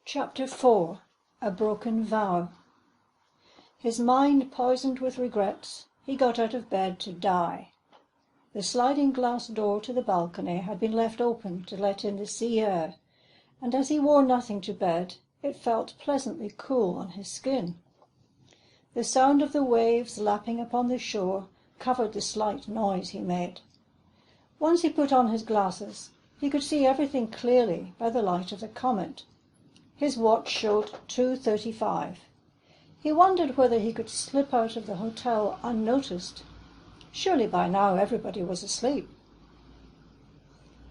Chapter 4. A Broken Vow. His mind poisoned with regrets, he got out of bed to die. The sliding glass door to the balcony had been left open to let in the sea air, and as he wore nothing to bed, it felt pleasantly cool on his skin. The sound of the waves lapping upon the shore covered the slight noise he made. Once he put on his glasses, he could see everything clearly by the light of the comet. His watch showed 2:35. He wondered whether he could slip out of the hotel unnoticed. Surely by now everybody was asleep.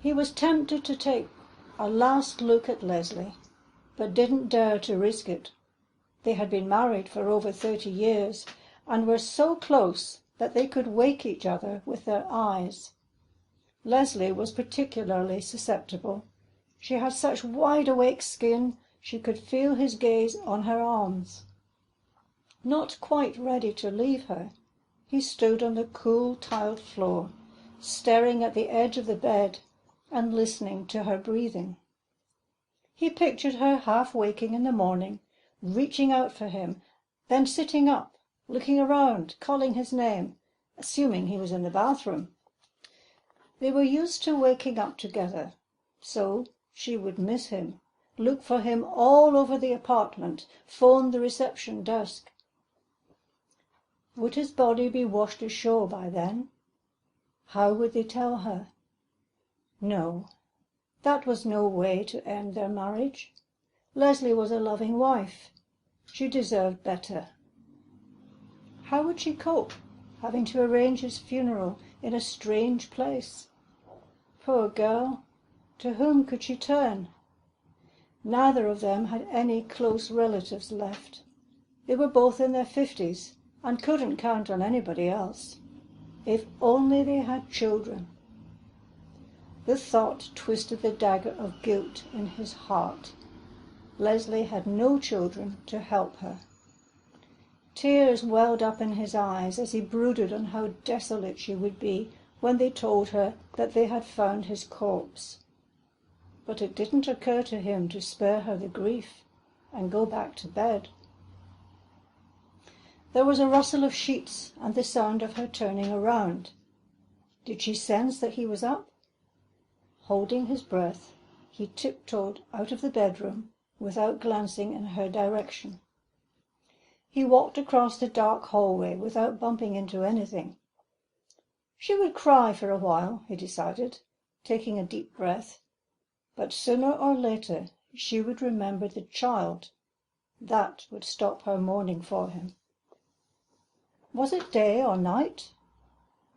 He was tempted to take a last look at Leslie, but didn't dare to risk it. They had been married for over 30 years and were so close that they could wake each other with their eyes. Leslie was particularly susceptible. She had such wide-awake skin, she could feel his gaze on her arms. Not quite ready to leave her, he stood on the cool tiled floor, staring at the edge of the bed and listening to her breathing. He pictured her half waking in the morning, reaching out for him, then sitting up, looking around, calling his name, assuming he was in the bathroom. They were used to waking up together, so she would miss him, look for him all over the apartment, phone the reception desk. Would his body be washed ashore by then? How would they tell her? No, that was no way to end their marriage. Leslie was a loving wife. She deserved better. How would she cope, having to arrange his funeral in a strange place? Poor girl, to whom could she turn? Neither of them had any close relatives left. They were both in their 50s and couldn't count on anybody else. If only they had children. The thought twisted the dagger of guilt in his heart. Leslie had no children to help her. Tears welled up in his eyes as he brooded on how desolate she would be when they told her that they had found his corpse. But it didn't occur to him to spare her the grief and go back to bed. There was a rustle of sheets and the sound of her turning around. Did she sense that he was up? Holding his breath, he tiptoed out of the bedroom without glancing in her direction. He walked across the dark hallway without bumping into anything. She would cry for a while, he decided, taking a deep breath. But sooner or later she would remember the child. That would stop her mourning for him. Was it day or night?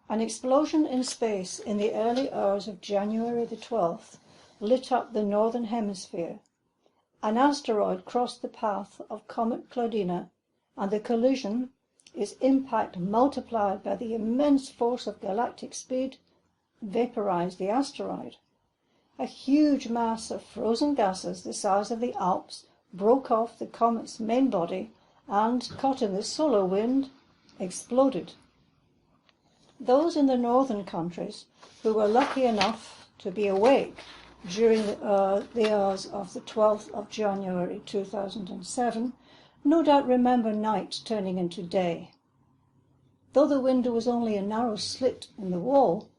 An explosion in space in the early hours of January the 12th lit up the northern hemisphere. An asteroid crossed the path of Comet Claudina, and the collision, its impact multiplied by the immense force of galactic speed, vaporized the asteroid. A huge mass of frozen gases the size of the Alps broke off the comet's main body and, caught in the solar wind, exploded. Those in the northern countries who were lucky enough to be awake during the hours of the 12th of January 2007 no doubt remember night turning into day. Though the window was only a narrow slit in the wall,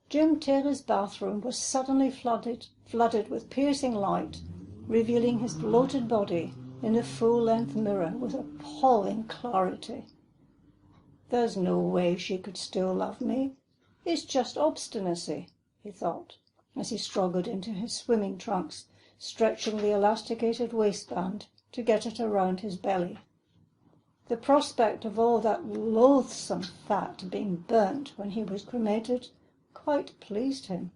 Jim Taylor's bathroom was suddenly flooded with piercing light, revealing his bloated body in a full-length mirror with appalling clarity. There's no way she could still love me. It's just obstinacy, he thought, as he struggled into his swimming trunks, stretching the elasticated waistband to get it around his belly. The prospect of all that loathsome fat being burnt when he was cremated quite pleased him.